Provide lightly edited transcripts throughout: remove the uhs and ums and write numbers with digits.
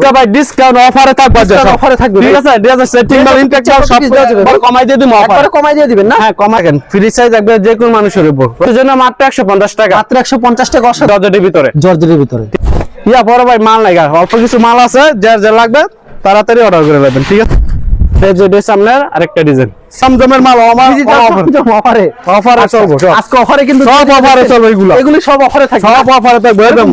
প্রত্যেকটা ভাই ডিসকাউন্ট অফারে থাকবে, ঠিক আছে? ডিজাইন সেটিং বা ইনটেক সব কমাই দিয়ে দিমু, একবারে কমাই দিয়ে দিবেন না? হ্যাঁ কমাই দেন, ফ্রি সাইজ থাকবে যে কোন মানুষের উপর, এর জন্য মাত্র 150 টাকা, মাত্র 150 টাকা। জর্জেটের ভিতরে, জর্জেটের ভিতরে ইয়া বড় ভাই মাল নাই, অল্প কিছু মাল আছে, যার যা লাগবে তাড়াতাড়ি অর্ডার করে নেবেন, ঠিক আছে? এই যে সামনের আরেকটা ডিজাইন সামজমের মাল অফারে চলবে, আজকে অফারে কিন্তু সব অফারে চলবে, এগুলি সব অফারে থাকবে, সব অফারে থাকবে একদম।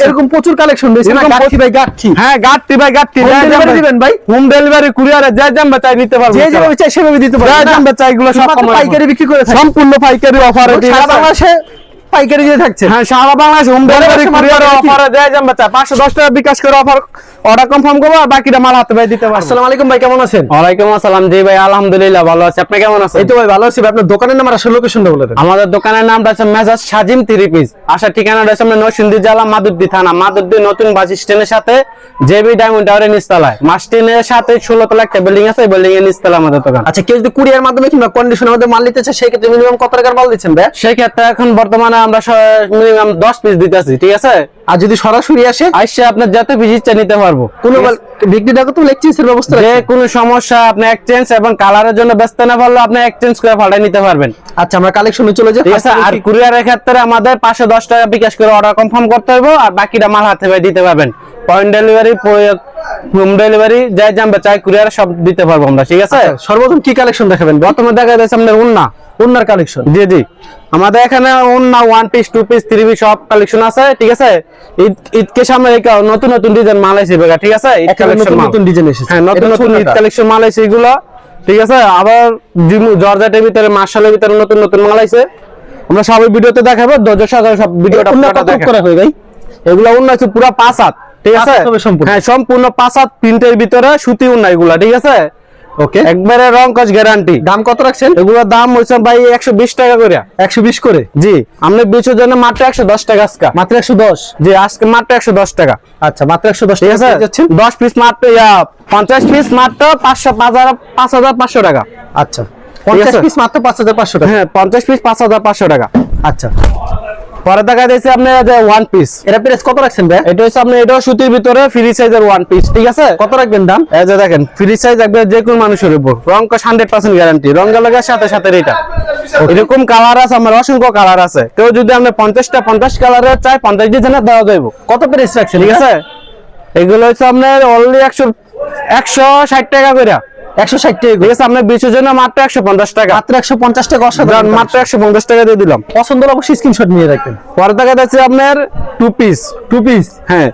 এরকম প্রচুর কালেকশন রয়েছে না? গাঠি ভাই গাঠি, হ্যাঁ গাঠি ভাই গাঠি, হোম ডেলিভারি দিবেন ভাই? হোম ডেলিভারি কুরিয়ারে যা জানবে চাই নিতে পারবে, যে যেভাবে চাই সেভাবে দিতে যা পারবেন। জানবে চাই এগুলো সব পাইকারি বিক্রি করে থাকেন, সম্পূর্ণ পাইকারি অফারে, সারা বাংলাদেশে পাইকারি দিয়ে থাকছে। হ্যাঁ সারা বাংলাদেশে হোম ডেলিভারি কুরিয়ারে অফারে যা জানবে চাই 510 টাকা বিকাশ করে অর্ডার কনফার্ম করব, আর বাকিটা মাল হাতে ভাই দিতে পারবো। আসসালামু আলাইকুম ভাই, কেমন আছেন? ওয়ালাইকুম আসসালাম, জি ভাই আলহামদুলিল্লাহ ভালো আছি, আপনি কেমন আছেন? এই তো ভাই ভালো আছি ভাই। আপনার দোকানের নাম আর আসল লোকেশনটা বলে দেন। আমাদের দোকানের নামটা হচ্ছে মেজাজ সাজিম 3 পিস, আসার ঠিকানাটা হচ্ছে নরসিংদী জেলা মাধবদী থানা, মাধবদী নতুন বাস স্ট্যান্ডের সাথে জেবি ডায়মন্ড টাওয়ারের নিচতলায়, মাস্টিনের সাথে 16 তলা একটা বিল্ডিং আছে, এই বিল্ডিং এর নিচতলা আমাদের দোকান। আচ্ছা, কেউ যদি কুরিয়ার মাধ্যমে কিংবা কন্ডিশনের মধ্যে মাল নিতে চায় সেই ক্ষেত্রে মিনিমাম কত টাকার মাল দিচ্ছেন ভাই? সেই ক্ষেত্রে এখন বর্তমানে আমরা মিনিমাম 10 পিস দিতেছি, ঠিক আছে? আর যদি সরাসরি আসে আইসা আপনার যত পিস ইচ্ছা নিতে পারবো, কোনো বিক্রি টাকা তো এক্সচেঞ্জের ব্যবস্থা যে আছে? কোনো সমস্যা আপনি এক্সচেঞ্জ এবং কালারের জন্য ব্যস্ত না পারলে আপনি এক্সচেঞ্জ করে পাল্টাই নিতে পারবেন। আচ্ছা, আমরা কালেকশনে চলে যাই, ঠিক আছে? আর কুরিয়ারের ক্ষেত্রে আমাদের 510 টাকা বিকাশ করে অর্ডার কনফার্ম করতে হবে, আর বাকিটা মাল হাতে ভাই দিতে পারবেন। পয়েন্ট ডেলিভারি, হোম ডেলিভারি যাই জানবে চাই কুরিয়ার সব দিতে পারবো আমরা, ঠিক আছে? সর্বপ্রথম কি কালেকশন দেখাবেন? প্রথমে দেখা যাচ্ছে আপনার ওন্নার কালেকশন। জি জি, আমাদের এখানে ওন্না 1 পিস 2 পিস 3 পিস সব কালেকশন আছে, ঠিক আছে? ঈদকে সামনে রেখে নতুন নতুন ডিজাইন মাল আছে, ঠিক আছে? ঈদ কালেকশন নতুন ডিজাইন এসেছে, হ্যাঁ নতুন নতুন ঈদ কালেকশন মাল আছে এগুলো, ঠিক আছে? আবার জর্জেটের ভিতরে মার্শালের ভিতরে নতুন নতুন মাল আছে, আমরা সব ভিডিওতে দেখাবো, ধৈর্য সহকারে সব ভিডিওটা করা হয় ভাই? এগুলো ওন্না আছে পুরো 5 হাত, ঠিক আছে? হ্যাঁ সম্পূর্ণ 5 হাত প্রিন্টের ভিতরে সুতি ওন্না এগুলা, ঠিক আছে? ওকে, একবারে রং কস গ্যারান্টি। দাম কত রাখছেন? এগুলোর দাম হইছে ভাই 120 টাকা করে। 120 করে? জি, আমরা বিচের জন্য মাত্র 110 টাকা আজকে, মাত্র 110? জি আজকে মাত্র 110 টাকা। আচ্ছা, মাত্র 110 ঠিক আছে? টাকা যাচ্ছে। 10 পিস মাত্র 50 পিস মাত্র 5500 টাকা। আচ্ছা, 50 পিস মাত্র 5500 টাকা? হ্যাঁ 50 পিস 5500 টাকা। আচ্ছা, পরে দেখা যাচ্ছে আপনার যে 1 পিস, এটা প্রাইস কত রাখছেন ভাই? এটা হচ্ছে আপনি এটাও সুতির ভিতরে ফ্রি সাইজের 1 পিস, ঠিক আছে? কত রাখবেন দাম? এই যে দেখেন ফ্রি সাইজ একবার যে কোন মানুষের উপর, রং কস 100% গ্যারান্টি, রং লাগার সাথে সাথে এটা এরকম কালার আছে, আমার অসংখ্য কালার আছে, কেউ যদি আপনি 50 কালারের চাই 50 ডিজাইনের দেওয়া যাবে। কত প্রাইস রাখছেন? ঠিক আছে, এগুলো হচ্ছে আপনার অনলি 160 টাকা করে। 160 টাকা? ঠিক আছে, আপনার বিচের জন্য মাত্র 150 টাকা, মাত্র 150 টাকা। অসাধারণ, মাত্র 150 টাকা দিয়ে দিলাম। পছন্দ হলে অবশ্যই স্ক্রিনশট নিয়ে রাখবেন। পরে দেখা যাচ্ছে আপনার 2 পিস, হ্যাঁ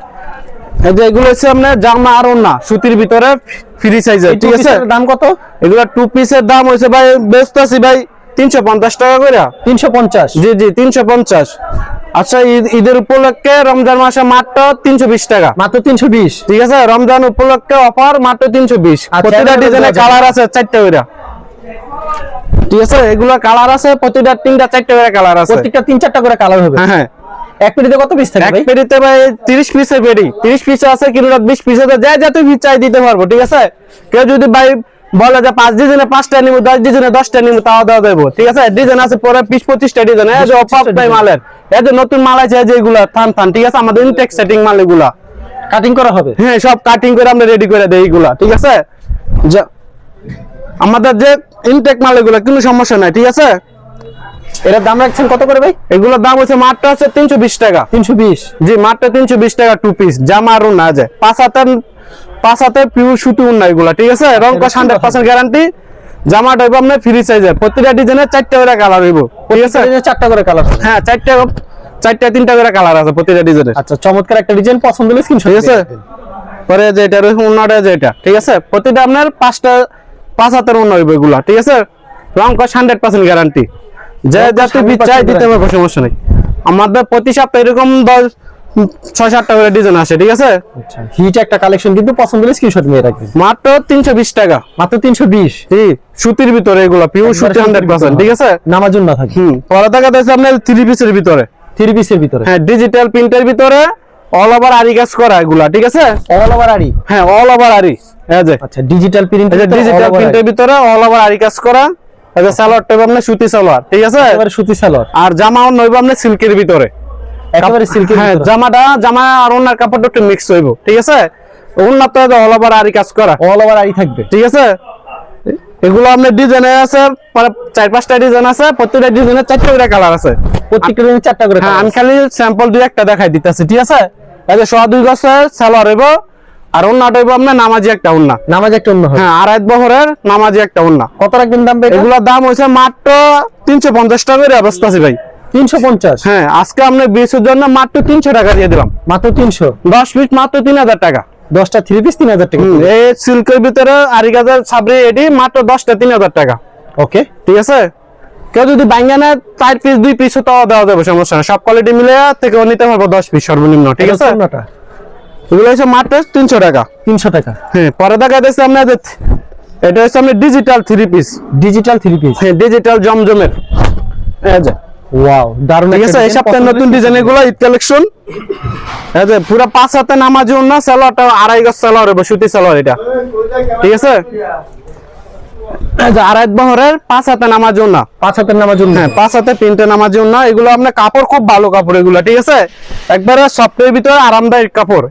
এই যে এগুলো হচ্ছে আপনার জামা আর ওন্না সুতির ভিতরে ফ্রি সাইজের, ঠিক আছে? দাম কত? এগুলো 2 পিসের দাম হইছে ভাই ব্যস্ত আছি ভাই 350 টাকা করে। 350? জি জি 350। আচ্ছা, ঈদের উপলক্ষে রমজান মাসে মাত্র 320 টাকা, মাত্র 320? ঠিক আছে? রমজান উপলক্ষে অফার মাত্র 320। প্রতিটা ডিজাইনে কালার আছে 4টা করে, ঠিক আছে? এগুলো কালার আছে প্রতিটা 3টা 4টা করে কালার আছে, প্রত্যেকটা 3-4টা করে কালার হবে। হ্যাঁ হ্যাঁ। এক পেটিতে কত পিস থাকে এক ভাই? পেটিতে ভাই 30 পিসের পেটি, 30 পিস আছে কিংবা 20 পিস আছে, যত পিস চাই দিতে পারবো, ঠিক আছে? কেউ যদি ভাই বলে যে 5 ডিজাইনে 5টা নিব, 10 ডিজাইনে 10টা নিব, তাও দেওয়া দেবো, ঠিক আছে? ডিজাইন আছে পরে 20-25টা ডিজাইন, এই যে অফার নাই মালের, এই যে নতুন মাল আছে যে এগুলা থান, ঠিক আছে? আমাদের ইনটেক সেটিং মাল এগুলা কাটিং করা হবে, হ্যাঁ সব কাটিং করে আমরা রেডি করে দেই এগুলা, ঠিক আছে? আমাদের যে ইনটেক মাল এগুলা কোনো সমস্যা নাই, ঠিক আছে? এর দাম রাখছেন কত করে ভাই? এগুলোর দাম হচ্ছে মাত্র হচ্ছে 320 টাকা। 320? জি মাত্র 320 টাকা 2 পিস জামা আর ওন্না আছে, 5 হাতের পিওর সুতি ওন্না এগুলা, ঠিক আছে? রং কস 100% গ্যারান্টি। জামাটা হইব আপনার ফ্রি সাইজের, প্রতিটা ডিজাইনে 4টা করে কালার হইব, ঠিক আছে? 4টা করে কালার? হ্যাঁ 3টা করে কালার আছে প্রতিটা ডিজাইনে। আচ্ছা, চমৎকার একটা ডিজাইন, পছন্দ হলে স্ক্রিনশট, ঠিক আছে? পরে যে এটা রইছে ওন্নাটা, যে এটা, ঠিক আছে? প্রতিটা আপনার 5 হাতের ওন্না হইব এগুলা, ঠিক আছে? রং কস 100% গ্যারান্টি, যে যাতে বিচাই দিতে পারবো, সমস্যা নাই। আমাদের প্রতি সপ্তাহে এরকম 6-7টা করে ডিজাইন আসে, ঠিক আছে? আচ্ছা, হিট একটা কালেকশন, কিন্তু পছন্দ হলে স্ক্রিনশট নিয়ে রাখবেন। মাত্র 320 টাকা, মাত্র 320? জি সুতির ভিতরে এগুলা পিওর সুতি 100%, ঠিক আছে? নামাজুন না থাকে। পরে দেখা যাচ্ছে আপনার 3 পিসের ভিতরে, 3 পিসের ভিতরে, হ্যাঁ ডিজিটাল প্রিন্টের ভিতরে অল ওভার আরি কাজ করা এগুলা, ঠিক আছে? অল ওভার আরি? হ্যাঁ অল ওভার আরি, এই যে আচ্ছা, ডিজিটাল প্রিন্ট, ডিজিটাল প্রিন্টের ভিতরে অল ওভার আরি কাজ করা। এই যে সালোয়ারটা আপনার সুতি সালোয়ার, ঠিক আছে? একেবারে সুতি সালোয়ার। আর জামাও নইব আপনার সিল্কের ভিতরে, একেবারে সিল্কের? হ্যাঁ জামা আর ওনার কাপড়টা একটু মিক্স হইব, ঠিক আছে? উন্নত অল ওভার আরি কাজ করা, অল ওভার আই থাকবে। ঠিক আছে। এগুলো আপনার ডিজাইনে আছে, 4-5টা ডিজাইন আছে, প্রত্যেকটা ডিজাইনে 4টা করে কালার আছে, প্রত্যেকটা ডিজাইনে 4টা করে। হ্যাঁ, আমি খালি স্যাম্পল 2-1টা দেখাই দিতেছি, ঠিক আছে। এই যে 2.5 গজের সালোয়ার হইব, আর ওন্নাটা হইব আপনার নামাজি একটা ওন্না, নামাজ একটা অন্য হয়। হ্যাঁ, 2.5 বহরের নামাজি একটা ওন্না। কত রাখবেন দাম ভাই? এগুলোর দাম হইছে মাত্র 350 টাকা করে অবস্থা আছে ভাই। 350? হ্যাঁ, আজকে আমরা 20 এর জন্য মাত্র 300 টাকা দিয়ে দিলাম। মাত্র 300? 10 পিস মাত্র 3000 টাকা। 10টা 3 পিস 3000 টাকা। এই সিল্কের ভিতরে আরি গাজার সাবরি এডি মাত্র 10টা 3000 টাকা। ওকে, ঠিক আছে। কেউ যদি বাইঙ্গা নেয় 4 পিস 2 পিসও তাও দেওয়া যাবে, সমস্যা না। সব কোয়ালিটি মিলে থেকেও নিতে পারবো 10 পিস সর্বনিম্ন, ঠিক আছে। ওন্নাটা এগুলো হচ্ছে মাত্র 300 টাকা। 300 টাকা। হ্যাঁ, পরে দেখা যাচ্ছে আপনাদের এটা হচ্ছে আপনার ডিজিটাল 3 পিস। Digital 3 piece? হ্যাঁ, ডিজিটাল জমজমের, এই যে ওয়াও, দারুণ। ঠিক আছে। এই সপ্তাহের নতুন ডিজাইন এগুলো, ঈদ কালেকশন। এই যে পুরো 5 হাতে নামাজি ওন্না, সালোয়ারটা 2.5 গজ সালোয়ার হবে, সুতি সালোয়ার এটা, ঠিক আছে। এই যে 2.5 বহরের 5 হাতে নামাজি ওন্না, 5 হাতের নামাজ জন্য। হ্যাঁ, 5 হাতে প্রিন্টে নামাজি ওন্না। এগুলো আপনার কাপড় খুব ভালো কাপড় এগুলো, ঠিক আছে। একবারে সফটের ভিতরে আরামদায়ক কাপড়,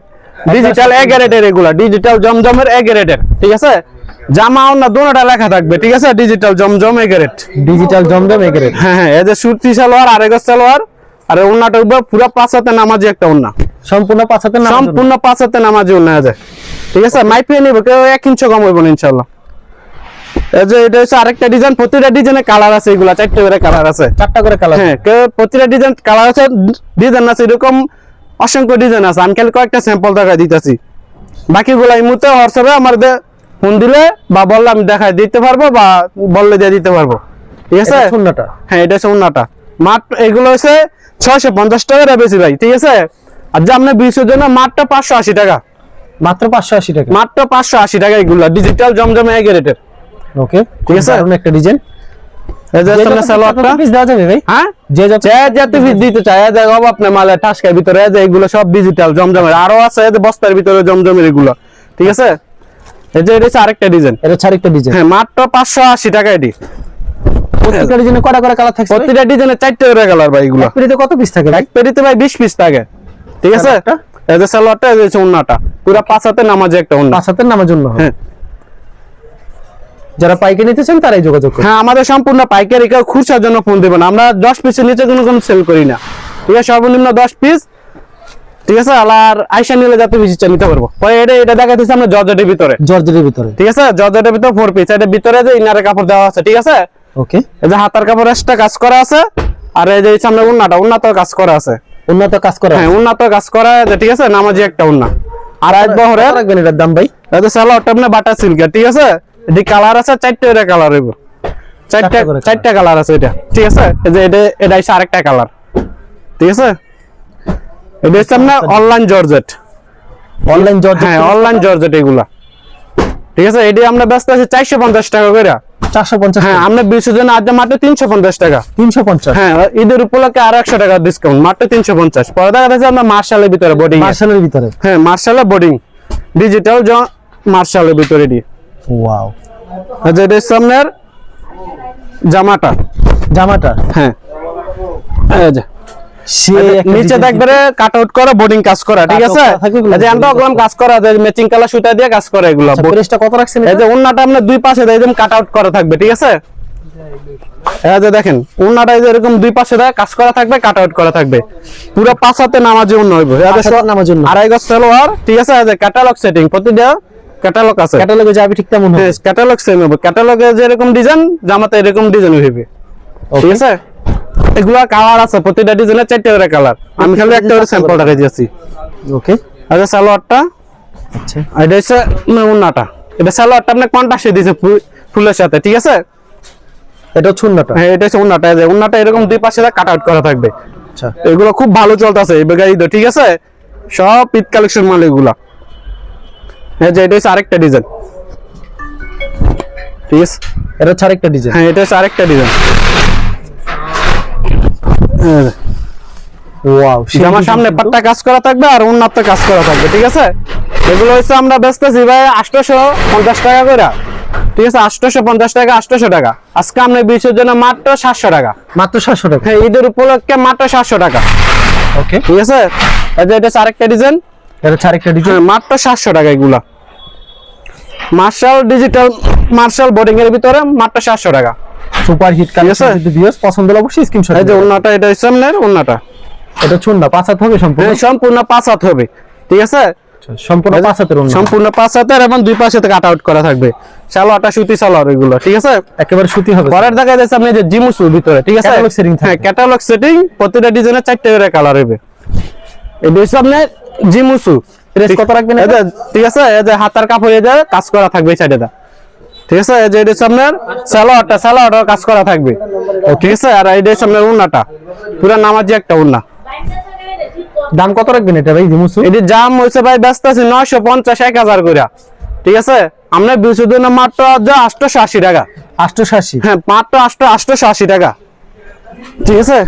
ডিজিটাল এ গ্রেডের এগুলা, ডিজিটাল জমজমের এ গ্রেডের, ঠিক আছে। জামা ওন্না দুটোটা লেখা থাকবে, ঠিক আছে, digital Zamzam A grade. Digital Zamzam এগরে। হ্যাঁ হ্যাঁ, এই যে সুতি সালোয়ার 2.5 গজ সালোয়ার, আর ওন্নাটা উপর পুরো 5 হাতে নামাজি একটা ওন্না, সম্পূর্ণ 5 হাতের নামাজ। সম্পূর্ণ 5 হাতে নামাজি ওন্না আছে, ঠিক আছে। মাইপিয়ে নিব, কেউ 1 ইঞ্চি কম হইব না ইনশাআল্লাহ। এই যে এটা হচ্ছে আরেকটা ডিজাইন, প্রতিটা ডিজাইনে কালার আছে, এগুলা 4টা করে কালার আছে, 4টা করে কালার। হ্যাঁ, কেউ প্রতিটা ডিজাইন কালার আছে, ডিজাইন আছে, এরকম অসংখ্য ডিজাইন আছে। আমি খালি কয়েকটা স্যাম্পল দেখাই দিতেছি, বাকিগুলো এই মুহূর্তে হোয়াটসঅ্যাপে আমার ফোন দিলে বা বললে আমি দেখাই দিতে পারবো, বা বললে দিয়ে দিতে পারবো, ঠিক আছে। ওন্নাটা? হ্যাঁ, এটা হচ্ছে ওন্নাটা। মাত্র এগুলো হচ্ছে 650 টাকা বেশি ভাই, ঠিক আছে। আর যে আপনি 20 এর জন্য মাত্র 580 টাকা, মাত্র 580 টাকা। মাত্র 580 টাকা এগুলো ডিজিটাল জমজমে এ গ্রেডের। ওকে, ঠিক আছে। দারুণ একটা ডিজাইন। এই যে সামনে সালোয়ারটা, পিস দেওয়া যাবে ভাই? হ্যাঁ, যে যত পিস দিতে চায়, এই যে আপনার মালে টাসকার ভিতরে, এই যে এগুলো সব ডিজিটাল জমজমের, আরো আছে এই যে বস্তার ভিতরে জমজমের এগুলো, ঠিক আছে। এই যে এটা হচ্ছে আরেকটা ডিজাইন, এটা ছাড় একটা ডিজাইন। হ্যাঁ, মাত্র 580 টাকা এটি। প্রত্যেকটা ডিজাইনে কয়টা করে কালার থাকছে? প্রতিটা ডিজাইনে 4টা করে কালার ভাই এগুলো। এক পেটিতে কত পিস থাকে ভাই? এক পেটিতে ভাই 20 পিস থাকে, ঠিক আছে। সালোয়ারটা? এই যে সালোয়ারটা, এই যে ওন্নাটা পুরো 5 হাতে নামাজে একটা ওন্না। 5 হাতের নামার জন্য। হ্যাঁ যারা পাইকারি নিতে চান তারাই যোগাযোগ করুন। হ্যাঁ, আমাদের সম্পূর্ণ পাইকারি, কেউ খুচরার জন্য ফোন দিবেন। আমরা 10 পিসের নিচে কোনো সেল করি না, ঠিক আছে। সর্বনিম্ন 10 পিস, ঠিক আছে। আর আইসা নিলে যাতে বেশি নিতে পারবো। পরে এটা দেখাইতেছি আমরা জর্জেটের ভিতরে, জর্জেটের ভিতরে, ঠিক আছে। জর্জেটের ভিতরে 4 পিস, এটার ভিতরে যে ইনারের কাপড় দেওয়া আছে, ঠিক আছে। ওকে। এই যে হাতার কাপড় এক্সট্রা কাজ করা আছে, আর এই যে সামনে ওন্নাটা, ওন্নাতেও কাজ করা আছে, উন্নত কাজ করা। হ্যাঁ, ওন্নাতেও কাজ করা আছে, ঠিক আছে। নামাজি একটা ওন্না, আর 2.5 বহরের। রাখবেন এটার দাম ভাই? এই যে সালোয়ারটা আপনার বাটা সিল্কের, ঠিক আছে। এটি কালার আছে 4টা করে কালার হইব, 4টা কালার আছে এটা, ঠিক আছে। এই যে এটা হচ্ছে আরেকটা কালার, ঠিক আছে। এটা হচ্ছে আপনার অনলাইন জর্জেট, অনলাইন জর্জেট। হ্যাঁ, অনলাইন জর্জেট এগুলা, ঠিক আছে। এটি আমরা ব্যস্ত আছি 450 টাকা করে। 450? হ্যাঁ, আমরা 20 জন আজ মাত্র 350 টাকা। 350? হ্যাঁ, ঈদের উপলক্ষে আরো 100 টাকা ডিসকাউন্ট, মাত্র 350। পরে দেখা যাচ্ছে আমরা মার্শালের ভিতরে বোর্ডিং, মার্শালের ভিতরে? হ্যাঁ, মার্শালের বোর্ডিং ডিজিটাল মার্শালের ভিতরে এটি। ওয়াও। আচ্ছা, এটা হচ্ছে আপনার জামাটা, জামাটা? হ্যাঁ, এই যে সে নিচে দেখবে কাট আউট করা বোর্ডিং কাজ করা, ঠিক আছে। এই যে আন্ডারগ্রাম কাজ করা, ম্যাচিং কালার সুতা দিয়ে কাজ করা এগুলো। প্রাইসটা কত রাখছেন? এই যে ওন্নাটা আপনার দুই পাশে একদম কাট আউট করা থাকবে, ঠিক আছে। এই যে দেখেন ওন্নাটা এই যে এরকম দুই পাশে কাজ করা থাকবে, কাট আউট করা থাকবে, পুরো 5 হাতে নামাজি ওন্না হইব। এই যে নামার জন্য 2.5 গজ সালোয়ার, ঠিক আছে। এই যে ক্যাটালগ সেটিং, প্রতিটা ক্যাটালগ আছে, ক্যাটালগে যাবে ঠিক তেমন হবে। ক্যাটালগ সেম হবে, ক্যাটালগে যেরকম ডিজাইন জামাতে এরকম ডিজাইন হইবে, ঠিক আছে। এগুলা কালার আছে, প্রতিটা ডিজাইনে 4টা করে কালার। আমি খালি একটা করে স্যাম্পল দেখাই দিয়েছি, ওকে। আচ্ছা। সালোয়ারটা, আচ্ছা, এটা হচ্ছে ওন্নাটা। এটা সালোয়ারটা আপনি কন্ট্রাস্টে দিয়েছে ফুলের সাথে, ঠিক আছে। এটা চুন্নাটা? হ্যাঁ, এটা হচ্ছে ওন্নাটা। এই যে ওন্নাটা এরকম দুই পাশে কাট আউট করা থাকবে। আচ্ছা, এগুলো খুব ভালো চলতেছে এই বেগাইতে, ঠিক আছে। সব ঈদ কালেকশন মাল এগুলা। এই যে এটা হচ্ছে আরেকটা ডিজাইন, ঠিক আছে। এটা ছাড় একটা ডিজাইন? হ্যাঁ, এটা হচ্ছে আরেকটা ডিজাইন। ওয়াও। আমার সামনে পাট্টা কাজ করা থাকবে আর উন্নত কাজ করা থাকবে, ঠিক আছে। এগুলো হচ্ছে আমরা বেচতেছি ভাই 850 টাকা করে, ঠিক আছে। 850 টাকা, 800 টাকা। আজকে আমরা 20 এর জন্য মাত্র 700 টাকা। মাত্র 700 টাকা? হ্যাঁ, ঈদের উপলক্ষে মাত্র 700 টাকা, ওকে, ঠিক আছে। এই যে এটা আরেকটা ডিজাইন, এটা হচ্ছে আরেকটা ডিজাইন। মাত্র 700 টাকা এগুলা। মার্শাল ডিজিটাল মার্শাল বোর্ডিং এর ভিতরে মাত্র 700 টাকা। সুপার হিট কালেকশন, যদি ভিউয়ার্স পছন্দ হলে অবশ্যই স্ক্রিনশট। এই যে ওন্নাটা, এটা সামনের ওন্নাটা, এটা চুন্না 5 হাত হবে সম্পূর্ণ। সম্পূর্ণ 5 হাত হবে, ঠিক আছে? সম্পূর্ণ 5 হাতের ওন্না, সম্পূর্ণ 5 হাতের এবং দুই পাশে কাট আউট করা থাকবে। সালোয়ারটা সুতি সালোয়ার এগুলো, ঠিক আছে? একেবারে সুতি হবে। পরের দেখা যাচ্ছে আপনি যে জিমুসুর ভিতরে, ঠিক আছে? ক্যাটালগ সেটিং থাকবে। হ্যাঁ, ক্যাটালগ সেটিং, প্রতিটা ডিজাইনে 4টা করে কালার হবে। এই হচ্ছে আপনার জিমুসু। প্রাইস কত রাখবেন এই এটা? যে, ঠিক আছে, এই যে হাতার কাপড় এই যে কাজ করা থাকবে এই সাইডে, ঠিক আছে? এই যে এটা হচ্ছে আপনার সালোয়ারটা কাজ করা থাকবে, ঠিক আছে? আর এটা হচ্ছে আপনার উন্নাটা, পুরা নামাজি একটা উন্না। দাম কত রাখবেন এটা ভাই জিমুসু? এটি জাম হইছে ভাই ব্যস্ত আছে 950 1000 করে, ঠিক আছে? আমরা 200 দিনে মাত্র 880 টাকা। 880? হ্যাঁ, মাত্র 880 টাকা, ঠিক আছে?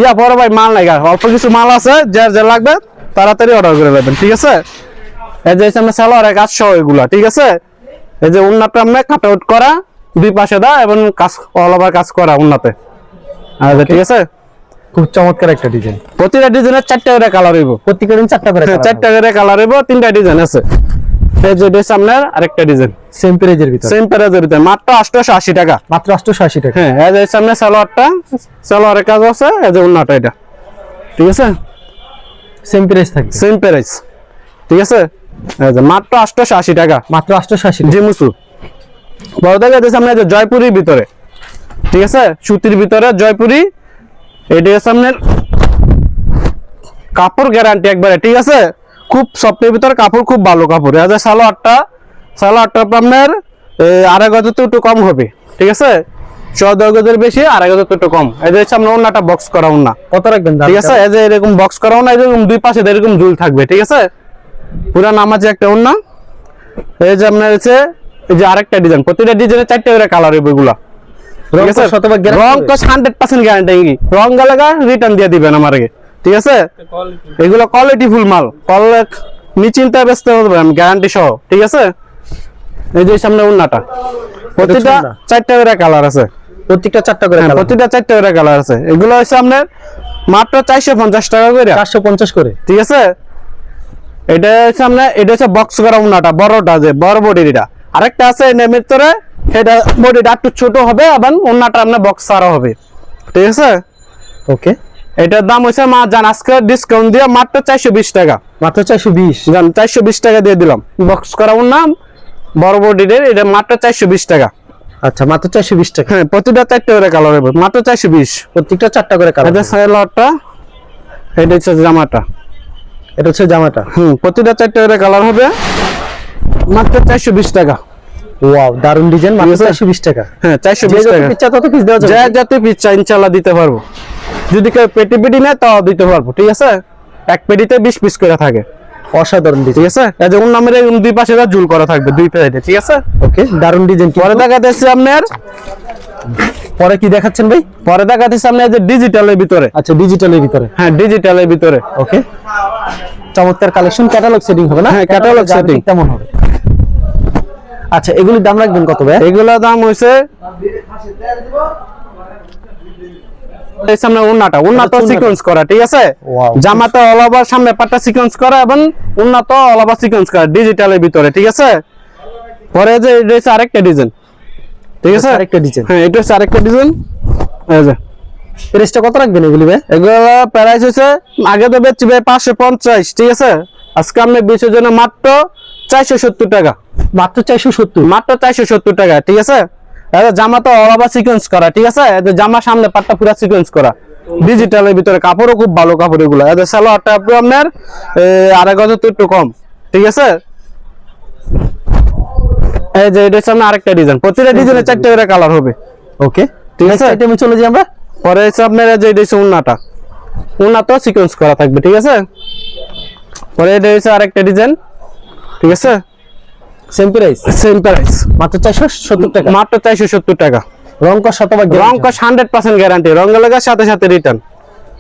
ইয়া বড় ভাই মাল নাই, অল্প কিছু মাল আছে, যার যা লাগবে তাড়াতাড়ি অর্ডার করে নেবেন, ঠিক আছে? এই যে আমরা সালোয়ারের কাজ সহ এগুলা, ঠিক আছে? এই যে উন্নাটা আমরা কাট আউট করা, দুই পাশে দা এবং কাজ অল ওভার কাজ করা উন্নাতে, ঠিক আছে? খুব চমৎকার একটা ডিজাইন। প্রতিটা ডিজাইনের 4টা করে কালার হইব, প্রত্যেকটা ডিজাইন 4টা করে কালার। 4টা করে কালার হইব, 3টা ডিজাইন আছে। এই যে এটা সামনের আরেকটা ডিজাইন, সেম প্রাইজের ভিতরে, সেম প্রাইজের ভিতরে মাত্র 880 টাকা। মাত্র 880 টাকা। হ্যাঁ, এই যে সামনে সালোয়ারটা, সালোয়ারের কাজ আছে, এই যে উন্নাটা এটা, ঠিক আছে? সেম প্রাইস থাকবে, সেম প্রাইস, ঠিক আছে? এই যে মাত্র 880 টাকা, মাত্র 880 টাকা। জিমুসু। বড় দেখা যাচ্ছে সামনে যে জয়পুরির ভিতরে, ঠিক আছে? সুতির ভিতরে জয়পুরি, এটা সামনে কাপড় গ্যারান্টি একবারে, ঠিক আছে? খুব সফটের ভিতরে কাপড়, খুব ভালো কাপড়। এই যে সালোয়ারটা আপনার 2.5 গজ তো একটু কম হবে, ঠিক আছে? 14 গজের বেশি, 2.5 গজ তো একটু কম। এই যে সামনে ওন্নাটা বক্স করা ওন্না, কত রাখবেন দাম? ঠিক আছে? এই যে এরকম বক্স করা ওন্না, এরকম দুই পাশে এরকম ঝুল থাকবে, ঠিক আছে? পুরা নামাজে একটা ওন্না। এই যে আপনার হচ্ছে এই যে আরেকটা ডিজাইন, প্রতিটা ডিজাইনে 4টা করে কালার হবে এগুলা, ঠিক আছে? রং তো 100% গ্যারান্টি, রং গেলে রিটার্ন দিয়ে দিবেন আমাকে, ঠিক আছে? এগুলো কোয়ালিটি ফুল মাল, নিশ্চিন্তায় ব্যস্ত হবে, আমি গ্যারান্টি সহ, ঠিক আছে? এই যে সামনে উন্নাটা, প্রতিটা 4টা করে কালার আছে, প্রত্যেকটা 4টা করে কালার, প্রতিটা 4টা করে কালার আছে। এগুলো হচ্ছে আপনার মাত্র 450 টাকা করে, 450 করে, ঠিক আছে? এটা হচ্ছে আপনার, এটা হচ্ছে বক্স করা উন্নাটা, বড়টা, যে বড় বডির। এটা আরেকটা আছে এর ভিতরে, এটা বডিটা একটু ছোট হবে এবং উন্নাটা আপনার বক্স ছাড়া হবে, ঠিক আছে? ওকে। এটার দাম হচ্ছে মা জান আজকে ডিসকাউন্ট দিয়ে মাত্র 420 টাকা, মাত্র 420 জান 420 টাকা দিয়ে দিলাম। বক্স করা উন্না বড় বডির, এটা মাত্র 420 টাকা। আচ্ছা, মাত্র 420 টাকা। হ্যাঁ, প্রতিটা 4টা করে কালার হবে, মাত্র 420। প্রত্যেকটা 4টা করে কালার। এটা সালোয়ারটা, এটা হচ্ছে জামাটা, এটা হচ্ছে জামাটা। প্রতিটা 4টা করে কালার হবে, মাত্র 420 টাকা। ওয়াও, দারুন ডিজাইন, মাত্র 420 টাকা। হ্যাঁ, 420 যে যত টাকা। পিচ্চা তত পিস দেওয়া যাবে। যা যাতে পিচ্চা ইনশাআল্লাহ দিতে পারবো, যদি কেউ পেটি পেটি নেয় তাও দিতে পারবো, ঠিক আছে? এক পেটিতে 20 পিস করে থাকে, অসাধারণ ঠিক ডিজাইন। আছে? এই যে নামের দুই পাশে ঝুল করা থাকবে, দুই সাইডে, ঠিক আছে? ওকে, দারুন ডিজাইন। পরে দেখাতেছি আপনার, পরে কি দেখাচ্ছেন ভাই? পরে দেখাতেছি আপনার যে ডিজিটালের ভিতরে। আচ্ছা, ডিজিটালের ভিতরে। হ্যাঁ, ডিজিটালের ভিতরে। ওকে, চমৎকার কালেকশন। ক্যাটালগ সেটিং হবে না? হ্যাঁ, ক্যাটালগ সেটিং কেমন হবে? আচ্ছা, এগুলির দাম রাখবেন কত ভাই? এগুলোর দাম হইছে এই সামনে উন্নাটা সিকোয়েন্স করা, ঠিক আছে? Wow. জামাতে অল ওভার সামনে পাটটা সিকোয়েন্স করা এবং উন্নত অল ওভার সিকোয়েন্স করা ডিজিটালের ভিতরে, ঠিক আছে? পরে যে এটা হচ্ছে আরেকটা ডিজাইন, ঠিক আছে? আরেকটা ডিজাইন। হ্যাঁ, এটা হচ্ছে আরেকটা ডিজাইন। এই যে প্রাইসটা কত রাখবেন এগুলি ভাই? এগুলো প্রাইস হচ্ছে আগে তো বেচছি ভাই 550, ঠিক আছে? আজকে আমি বেচার জন্য মাত্র 470 টাকা, মাত্র 470। মাত্র 470 টাকা, ঠিক আছে? জামা তো অল ওভার সিকোয়েন্স করা, ঠিক আছে? জামা সামনে পাটটা পুরো সিকোয়েন্স করা, ডিজিটালের ভিতরে, কাপড়ও খুব ভালো কাপড় এগুলো। সালোয়ারটা আপনার 2.5 গজ তো একটু কম, ঠিক আছে? এই যে এটা সামনে আরেকটা ডিজাইন, প্রতিটা ডিজাইনে 4টা করে কালার হবে। ওকে, ঠিক আছে? আমি চলে যাই আমরা। পরে হচ্ছে আপনার যে এটা হচ্ছে উন্না তো সিকোয়েন্স করা থাকবে, ঠিক আছে? পরে এটা হচ্ছে আরেকটা ডিজাইন, ঠিক আছে? সেম প্রাইস, সেম প্রাইস, মাত্র 470 টাকা। মাত্র 470 টাকা। রং কস শতভাগ রং কস 100% গ্যারান্টি, রং লাগার সাথে সাথে রিটার্ন,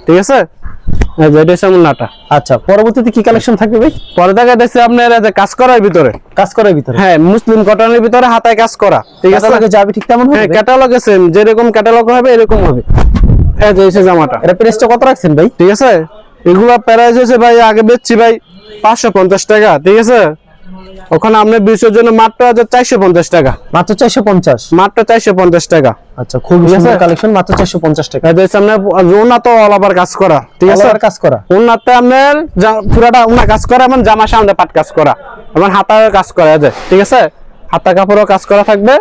ঠিক আছে? এই যে এটা হচ্ছে উন্নাটা। আচ্ছা, পরবর্তীতে কি কালেকশন থাকবে ভাই? পরে দেখা যাচ্ছে আপনার এই যে কাজ করার ভিতরে, কাজ করার ভিতরে। হ্যাঁ, মুসলিম কটনের ভিতরে হাতায় কাজ করা, ঠিক আছে? ক্যাটালগে যাবে ঠিক তেমন হবে? হ্যাঁ, ক্যাটালগে সেম, যেরকম ক্যাটালগ হবে এরকম হবে। এই যে এসে জামাটা, এটা প্রাইসটা কত রাখছেন ভাই? ঠিক আছে? এগুলা প্রাইস হচ্ছে ভাই আগে বেচছি ভাই 550 টাকা, ঠিক আছে? ওখানে আপনি 20 এর জন্য মাত্র 450 টাকা, মাত্র 450। মাত্র 450 টাকা। আচ্ছা, খুব সুন্দর কালেকশন, মাত্র 450 টাকা। এই সামনে ওনা তো অল ওভার কাজ করা, ঠিক আছে? কাজ করা, ওনাতে আপনার পুরাটা ওনা কাজ করা, মানে জামা সামনে পাট কাজ করা, এবং হাতার কাজ করা যায়, ঠিক আছে? হাতা কাপড়ও কাজ করা থাকবে।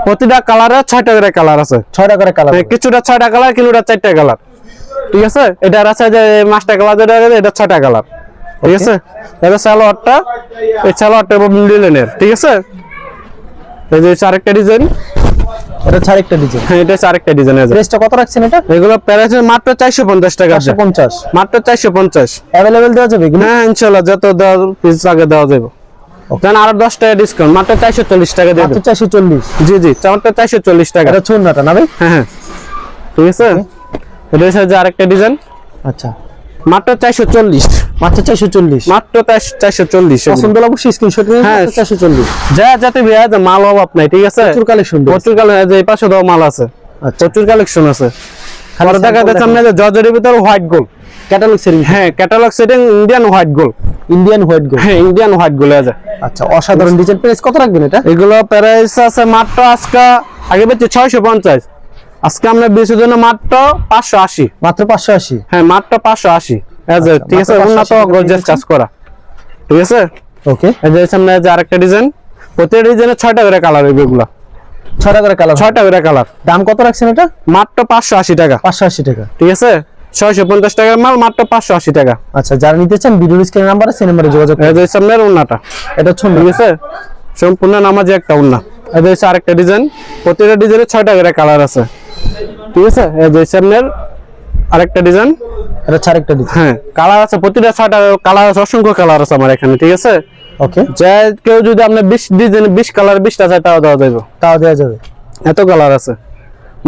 প্রতিটা কালারে 6টা করে কালার আছে, 6টা করে কালার। কিছুটা 6টা কালার, কিছুটা 4টা কালার, ঠিক আছে? এটা আছে যে 5টা কালার, এটা 6টা কালার, ঠিক আছে? এটা সালোয়ারটা, এই সালোয়ারটা লিলেনের, ঠিক আছে? এই যে আরেকটা ডিজাইন, এটা আরেকটা ডিজাইন। হ্যাঁ, এটা আরেকটা ডিজাইন আছে। প্রাইসটা কত রাখছেন এটা? এগুলো প্রাইস মাত্র 450 টাকা, 450, মাত্র 450। अवेलेबल দেওয়া যাবে এগুলো? হ্যাঁ, ইনশাআল্লাহ, যত পিস আগে দেওয়া যাবে। দেন আরো 10 টাকা ডিসকাউন্ট, মাত্র 440 টাকা দিয়ে মাত্র দেব। 440। জি জি, মাত্র 440 টাকা। এটা চুন্নাটা না ভাই? হ্যাঁ হ্যাঁ, ঠিক আছে? এটা হচ্ছে যে আরেকটা ডিজাইন, আচ্ছা, মাত্র 440, মাত্র 440। মাত্র 440। পছন্দ হলে অবশ্যই স্ক্রিনশট নিন। হ্যাঁ, 440। যা যাতে বিয়া যে মাল অভাব নাই, ঠিক আছে? প্রচুর কালেকশন, প্রচুর কালেকশন, এই পাশে দাও মাল আছে, আচ্ছা, প্রচুর কালেকশন আছে। খালি আর দেখা যাচ্ছে আপনাদের জর্জেটের ভিতরে হোয়াইট গোল্ড ক্যাটালগ সেটিং। হ্যাঁ, catalogue setting Indian white gold, Indian white gold. হ্যাঁ, ইন্ডিয়ান হোয়াইট গোল্ড আছে। আচ্ছা, অসাধারণ ডিজাইন। প্রাইস কত রাখবেন এটা? এগুলো প্রাইস আছে মাত্র আজকে আগে বেচে 650, আজকে আমরা 20 এর জন্য মাত্র 580। মাত্র 580। হ্যাঁ, মাত্র 580, ঠিক আছে? উন্নত গর্জিয়াস কাজ করা, ঠিক আছে? ওকে, এই যে সামনে যে আরেকটা ডিজাইন, প্রতিটা ডিজাইনে 6টা করে কালার হবে। এগুলা 6টা করে কালার, 6টা করে কালার। দাম কত রাখছেন এটা? মাত্র 580 টাকা, 580 টাকা, ঠিক আছে? 650 টাকার মাল মাত্র 580 টাকা। আচ্ছা, যারা নিতে চান ভিডিও স্ক্রিনের নাম্বারে সেই নম্বরে যোগাযোগ এই করুন। যে সামনের উন্নাটা, এটা হচ্ছে ঠিক আছে? সম্পূর্ণ নামাজি একটা উন্না। এই যে আরেকটা ডিজাইন, প্রতিটা ডিজাইনে 6টা করে কালার আছে, ঠিক আছে? এই যে সামনের আরেকটা ডিজাইন, এটা হচ্ছে আরেকটা ডিজাইন। হ্যাঁ, কালার আছে, প্রতিটা 6টা কালার আছে, অসংখ্য কালার আছে আমার এখানে, ঠিক আছে? ওকে, যে কেউ যদি আপনি 20 ডিজাইন 20 কালার 20টা চাই, তাও দেওয়া যাবে, তাও দেওয়া যাবে। এত কালার আছে।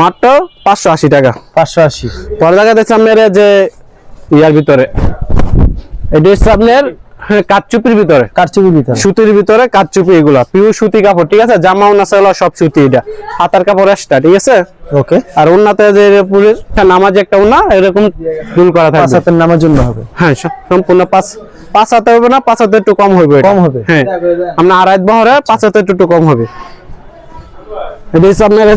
মাত্র 580 টাকা। 580। পরে দেখা যাচ্ছে আপনার এই যে ইয়ার ভিতরে, এটা হচ্ছে আপনার কাঠচুপির ভিতরে, কারচুপির ভিতরে, সুতির ভিতরে কাঠচুপি, এগুলা পিওর সুতি কাপড়, ঠিক আছে? জামাও না সেলা সব সুতি, এটা হাতার কাপড় এক্সট্রা, ঠিক আছে? ওকে। আর ওন্নাতে যে পুরো নামাজ একটা ওন্না এরকম ফুল করা থাকবে। 5 হাতের নামার জন্য হবে। হ্যাঁ, সম্পূর্ণ 5 হাতে হবে না, 5 হাতে একটু কম হবে, কম হবে। হ্যাঁ, আমরা আড়াই বহরে 5 হাতে একটু কম হবে। এটা হচ্ছে আপনার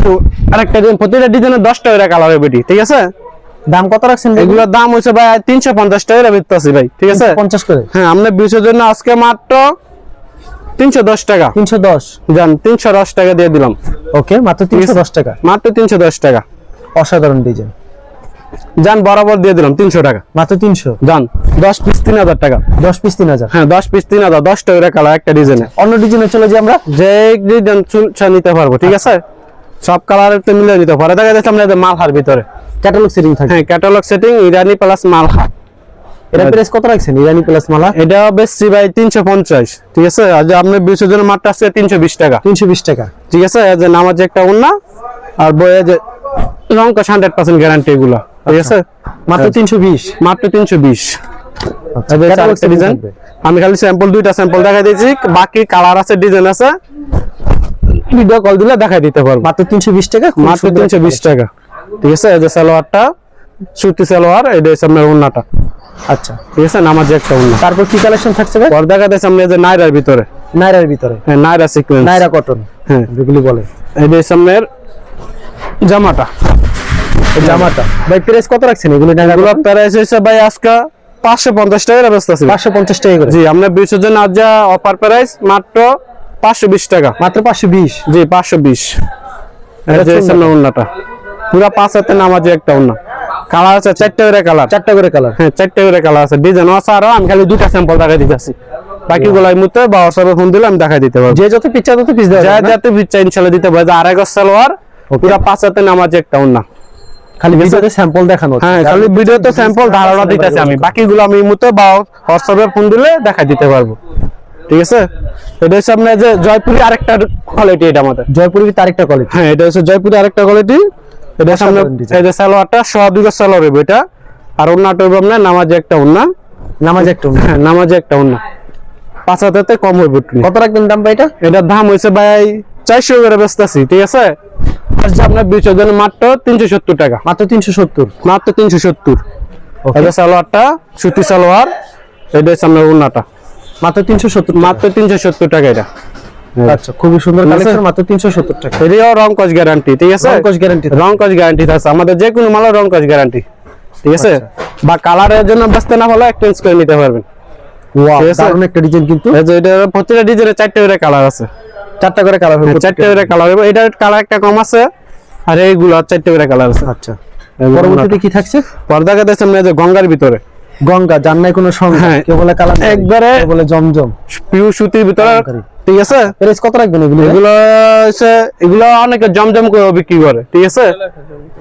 আরেকটা ডিজাইন, প্রতিটা ডিজাইনে 10টা করে কালার হবে, ঠিক আছে? দাম কত রাখছেন? এগুলোর দাম হচ্ছে ভাই 350 টাকা বেচতেছি ভাই, ঠিক আছে? 50 করে। হ্যাঁ, আমরা 20 এর জন্য আজকে মাত্র 310 টাকা, 310। জান 310 টাকা দিয়ে দিলাম। ওকে, মাত্র 310 টাকা, মাত্র 310 টাকা। অসাধারণ ডিজাইন। জান বরাবর দিয়ে দিলাম 300 টাকা, মাত্র 300। জান 10 পিস 3000 টাকা। 10 পিস 3000। হ্যাঁ, 10 পিস 3000, 10 টাকা কালার একটা ডিজাইনে। অন্য ডিজাইনে চলে যাই আমরা, যে ডিজাইন চুলছা নিতে পারবো, ঠিক আছে? সব কালারের তো মিলে নিতে পারে। দেখা যাচ্ছে আমরা মালহার ভিতরে ক্যাটালগ সেটিং থাকে। হ্যাঁ, ক্যাটালগ সেটিং ইরানি প্লাস মালহা। এটা প্রাইস কত রাখছেন? ইরানি প্লাস মালা, এটা বেশি ভাই 350, ঠিক আছে? আর যে আপনি 20 এর জন্য মাত্র আছে 320 টাকা, 320 টাকা, ঠিক আছে? এই যে নামাজ একটা ওন্না আর বইয়ে যে রং কস 100% গ্যারান্টি, এগুলো, ঠিক আছে? মাত্র 320। মাত্র 320। আচ্ছা, এই যে ক্যাটালগ আরেকটা ডিজাইন, আমি খালি স্যাম্পল দুইটা স্যাম্পল দেখাই দিয়েছি, বাকি কালার আছে, ডিজাইন আছে, ভিডিও কল দিলে দেখাই দিতে পারবো। মাত্র 320 টাকা, মাত্র 320 টাকা, ঠিক আছে? এই যে সালোয়ারটা সুতি সালোয়ার, এটা হচ্ছে আপনার ওন্নাটা, আচ্ছা, ঠিক আছে? নামাজ একটা ওন্না। তারপর কি কালেকশন থাকছে ভাই? পর দেখা যাচ্ছে আমরা যে নাইরার ভিতরে, নাইরার ভিতরে, হ্যাঁ, নাইরা সিকোয়েন্স, নাইরা কটন, হ্যাঁ, যেগুলি বলে। এটা হচ্ছে আপনার জামাটা, এই জামাটা ভাই প্রাইস কত রাখছেন? এগুলি নাইরা এগুলো কটন প্রাইস হচ্ছে ভাই আজকে 550 টাকার ব্যবস্থা আছে। 550 টাকা করে। জি, আমরা 20 এর জন্য আজ যা অফার প্রাইস মাত্র 520 টাকা, মাত্র 520। জি 520। এটা হচ্ছে আপনার ওন্নাটা, পুরো 5 হাতে নামাজি একটা ওন্না। কালার আছে 4টা করে কালার, 4টা করে কালার। হ্যাঁ 4টা করে কালার আছে, ডিজাইন আছে আরো। আমি খালি দুইটা স্যাম্পল দেখাই দিতেছি, বাকিগুলো এই মুহূর্তে বা হোয়াটসঅ্যাপে ফোন দিলে আমি দেখাই দিতে পারবো। যে যত পিচ্চা তত পিস দেওয়া যা যাবে না? যাতে বিচ্ছা ইনশাআল্লাহ দিতে পারবে। আর এক সালোয়ার পুরো 5 হাতে নামাজি একটা ওন্না, খালি ভিডিওতে স্যাম্পল দেখানো হচ্ছে। হ্যাঁ, খালি ভিডিওতে স্যাম্পল ধারণা দিতেছি আমি, বাকিগুলো আমি এই মুহূর্তে বা হোয়াটসঅ্যাপে ফোন দিলে দেখাই দিতে পারবো, ঠিক আছে? এটা হচ্ছে আপনার যে জয়পুরি আরেকটা কোয়ালিটি, এটা আমাদের জয়পুরি তারিখটা কোয়ালিটি। হ্যাঁ, এটা হচ্ছে জয়পুরি আরেকটা কোয়ালিটি। এটা সামনে এই যে সালোয়ারটা সহদুগা সালোয়ার হবে এটা, আর ওন্নাটা হবে আপনার নামাজে একটা ওন্না, নামাজ একটু। হ্যাঁ, নামাজে একটা ওন্না। 5 হাজারতে কম হইব একটু। কত রাখবেন দাম ভাই এটা? এটার দাম হইছে ভাই 400 করে বেচতেছি, ঠিক আছে? আর যে আপনার 20 এর জন্য মাত্র 370 টাকা, মাত্র 370। মাত্র 370। এটা সালোয়ারটা সুতি সালোয়ার, এটা সামনে ওন্নাটা মাত্র 370, মাত্র 370 টাকা এটা। আচ্ছা খুবই সুন্দর কালেকশন, মাত্র 370 টাকা। এটাও রং কস গ্যারান্টি, ঠিক আছে, রং কস গ্যারান্টি, রং কস গ্যারান্টি আছে আমাদের, যে কোনো মালের রং কস গ্যারান্টি, ঠিক আছে। বা কালারের জন্য ব্যস্ত না হলে এক্সচেঞ্জ করে নিতে পারবেন। ওয়াও, ঠিক আছে? দারুণ একটা ডিজাইন কিন্তু। এই যে এটা প্রতিটা ডিজাইনে 4টা করে কালার আছে, 4টা করে কালার হবে, 4টা করে কালার হবে। এটার কালার একটা কম আছে, আর এইগুলো 4টা করে কালার আছে। আচ্ছা, পরবর্তীতে কি থাকছে? পর্দা কাদের সামনে যে গঙ্গার ভিতরে, গঙ্গা, যার নাই কোনো সংখ্যা, হ্যাঁ, কেউ বলে কালার, একবারে কেউ বলে জমজম, পিওর সুতির ভিতরে, ঠিক আছে। প্রাইস কত রাখবেন এগুলো? এগুলো হচ্ছে, এগুলো অনেকে জমজম করে বিক্রি করে, ঠিক আছে,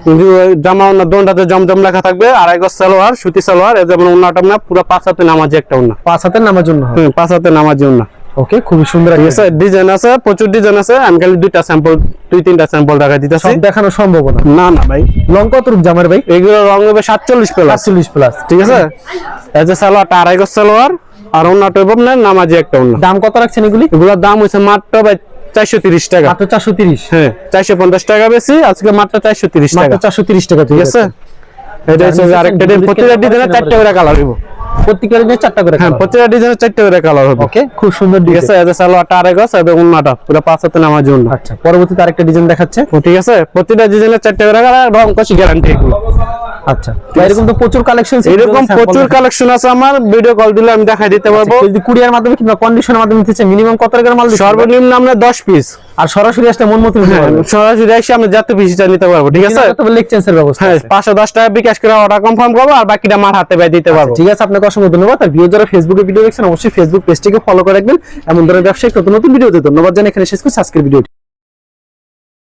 কিন্তু জামা ওন্না দোনটাতে জমজম লেখা থাকবে। আড়াই গজ সালোয়ার, সুতি সালোয়ার, এই যেমন ওন্নাটা না পুরো 5 হাতে নামাজি একটা ওন্না, 5 হাতের নামার জন্য হবে। 5 হাতে নামাজি ওন্না। ওকে, খুবই সুন্দর, ঠিক আছে, ডিজাইন আছে, প্রচুর ডিজাইন আছে। আমি খালি 2টা স্যাম্পল, 2-3টা স্যাম্পল দেখাই দিতেছি। সব দেখানো সম্ভব না। না না ভাই, লং কত রূপ জামার ভাই? এগুলো রং হবে 47 প্লাস, 47 প্লাস, ঠিক আছে। এই যে সালোয়ারটা আড়াই গজ সালোয়ার, আর ওন্নাটা হবে আপনার নামাজি একটা ওন্না। দাম কত রাখছেন এগুলি? এগুলোর দাম হইছে মাত্র ভাই 430 টাকা। মাত্র 430? হ্যাঁ, 450 টাকা বেশি, আজকে মাত্র 430 টাকা। মাত্র 430 টাকা, ঠিক আছে। এটা হচ্ছে যে আরেকটা ডিজাইন, প্রতিটা ডিজাইনে 4টা করে কালার হবে। প্রত্যেকটা ডিজাইনে 4টা করে হ্যাঁ, কালার। প্রতিটা ডিজাইনে 4টা করে কালার হবে। ওকে, খুব সুন্দর ঠিক ডিজাইন। আছে। এই যে সালোয়ারটা আড়াই গজ, এবং ওন্নাটা পুরো 5 হাতে নামার জন্য। আচ্ছা, পরবর্তীতে আরেকটা ডিজাইন দেখাচ্ছে। ঠিক আছে, প্রতিটা ডিজাইনে 4টা করে কালার, রং কষি গ্যারান্টি এগুলো। আচ্ছা, এরকম তো প্রচুর কালেকশন, এরকম প্রচুর কালেকশন আছে আমার, ভিডিও কল দিলে আমি দেখাই দিতে পারবো। যদি কুরিয়ার মাধ্যমে কিংবা কন্ডিশনের মাধ্যমে নিতে মিনিমাম কত টাকার মাল দিতে হবে? সর্বনিম্ন আমরা 10 পিস, আর সরাসরি আসলে মন মতো নিতে পারবেন। সরাসরি এসে আমরা যত পিস নিতে পারবো, ঠিক আছে। তবে লেগ চেঞ্জের ব্যবস্থা হ্যাঁ, আছে। 510 টাকা বিকাশ করে অর্ডার কনফার্ম করবো, আর বাকিটা মার হাতে পাই দিতে পারবো। ঠিক আছে, আপনাকে অসংখ্য ধন্যবাদ। আর ভিডিও যারা ফেসবুকে ভিডিও দেখছেন, অবশ্যই ফেসবুক পেজটিকে ফলো করে রাখবেন। এমন ধরনের ব্যবসায়িক নতুন নতুন ভিডিওতে ধন্যবাদ জানিয়ে এখানে শেষ করছি আজকের ভিডিওটি।